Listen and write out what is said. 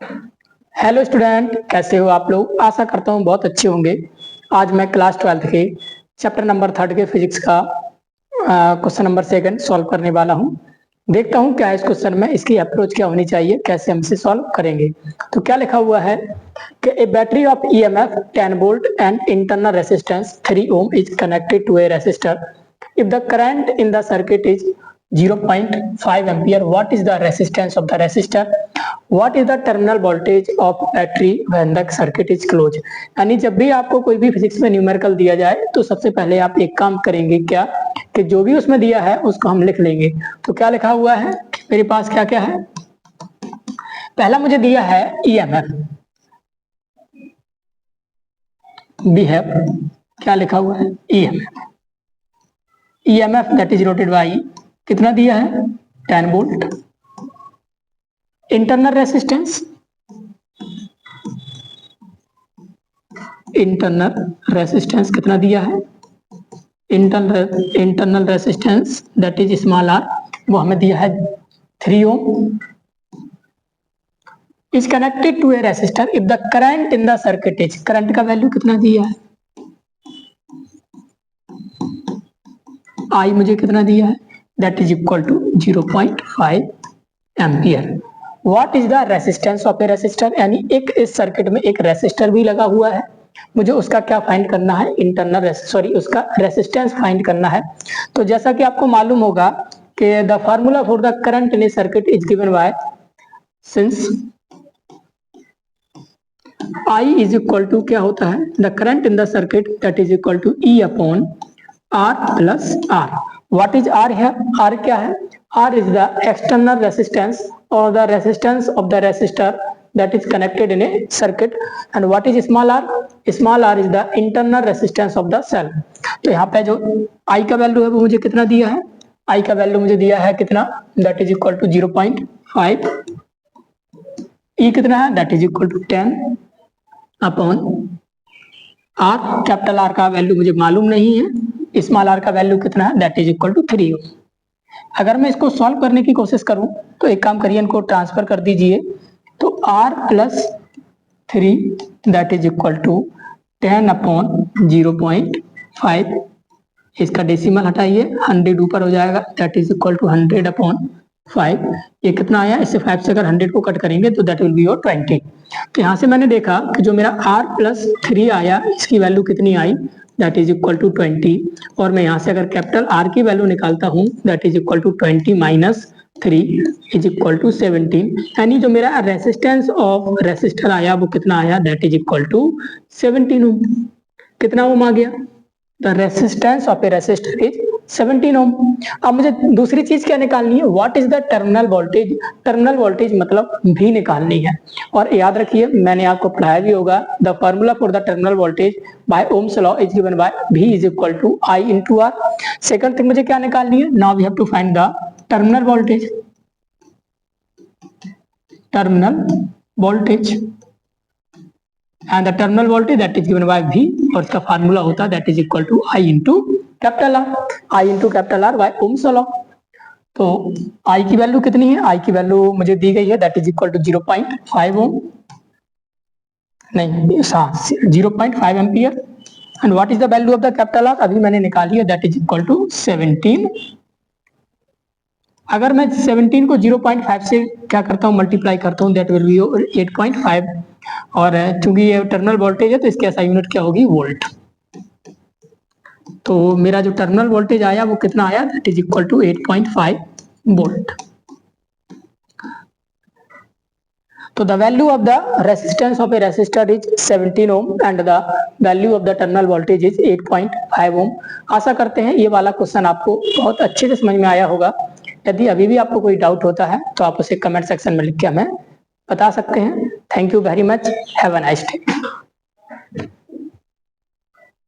Hello student, कैसे हो आप लोग। आशा करता हूँ बहुत अच्छे होंगे। आज मैं क्लास 12th के चैप्टर नंबर 3 के फिजिक्स का क्वेश्चन नंबर 2 सॉल्व करने वाला हूँ। देखता हूँ क्या इस क्वेश्चन में इसकी अप्रोच क्या होनी चाहिए, कैसे हम इसे सॉल्व करेंगे। तो क्या लिखा हुआ है कि a battery of EMF 10 volt and internal resistance 3 ohm is connected to a resistor. If the current in the circuit is 0.5 ampere, what is the resistance of the resistor? What is the terminal voltage of battery when the circuit is closed? यानी जब भी आपको कोई भी physics में numerical दिया जाए तो सबसे पहले आप एक काम करेंगे क्या कि जो भी उसमें दिया है उसको हम लिख लेंगे। तो क्या लिखा हुआ है मेरे पास, क्या क्या है। पहला मुझे दिया है ईएमएफ, वी हैव क्या लिखा हुआ है EMF. EMF that is rotated by कितना दिया है 10 volt. Internal resistance, internal resistance कितना दिया है, internal resistance that is small R, वो हमें दिया है 3 ohm. Is connected to a resistor if the current in the circuit is, current का वैल्यू कितना दिया है आई, मुझे कितना दिया है that is equal to 0.5 ampere. What is the resistance of a resistor, यानी एक इस सर्किट में एक रेसिस्टर भी लगा हुआ है, मुझे उसका क्या फाइंड करना है इंटरनल उसका रेसिस्टेंस फाइंड करना है। तो जैसा कि आपको मालूम होगा कि the formula for the current in a circuit is given by since I is equal to क्या होता है the current in the circuit that is equal to E upon R plus R। What is R है, R क्या है, R is the external resistance or the resistance of the resistor that is connected in a circuit, and what is small r? Small r is the internal resistance of the cell। तो यहाँ पे जो I का value है वो मुझे कितना दिया है, I का वैल्यू मुझे दिया है कितना that is equal to 0.5, E कितना है that is equal to 10 upon R, capital R का वैल्यू मुझे मालूम नहीं है, स्मॉल r का वैल्यू कितना है that is equal to 3 ओम। अगर मैं इसको सॉल्व करने की कोशिश करूं तो एक काम करिए, इनको ट्रांसफर कर दीजिए। तो r plus 3 that is equal to 10 upon 0.5, इसका डेसिमल हटाइए 100 ऊपर हो जाएगा that is equal to 100 upon 5। ये कितना आया, इससे 5 से अगर 100 को कट करेंगे तो दैट विल बी योर 20। तो यहाँ से मैंने देखा कि जो मेरा r प्लस 3 आया इसकी वैल्यू कितनी आई दैट इज इक्वल टू 20, और मैं यहाँ से अगर कैपिटल R की वैल्यू निकालता हूँ that is equal to 20 minus 3 is equal to 17, यानी जो मेरा रेसिस्टेंस ऑफ रेसिस्टर आया वो कितना आया दैट इज इक्वल टू 17 ओम। कितना ओम आ गया, the resistance of a resistor is 17 ओम। अब मुझे दूसरी चीज क्या निकालनी है, what is the terminal voltage, terminal voltage मतलब भी निकालनी है। और याद रखिए मैंने आपको पढ़ाया भी होगा the formula for the terminal voltage by ohm's law is given by V is equal to I into R। Second thing मुझे क्या निकालनी है, now we have to find the terminal voltage, terminal voltage and the terminal voltage that is given by V, और इसका formula होता है that is equal to I into capital R, I into capital R by Ohm's law। तो I की value कितनी है, I की value मुझे दी गई है that is equal to 0.5 ओम, नहीं 0.5 ampere, and what is the value of the capital R अभी मैंने निकाली है that is equal to 17। अगर मैं 17 को 0.5 से क्या करता हूँ मल्टीप्लाई करता हूँ that will be 8.5, और चूंकि ये टर्मिनल वोल्टेज है तो इसकी ऐसा यूनिट क्या होगी वोल्ट। तो मेरा जो टर्मिनल वोल्टेज आया वो कितना आया that is equal to 8.5 volt. तो the value of the resistance of a resistor is 17 ohm and the value of the terminal voltage is 8.5 ohm. आशा करते हैं ये वाला क्वेश्चन आपको बहुत अच्छे से समझ में आया होगा। यदि अभी भी आपको कोई डाउट होता है तो आप उसे कमेंट सेक्शन में लिख के हमें बता सकते हैं। Thank you very much, have a nice day.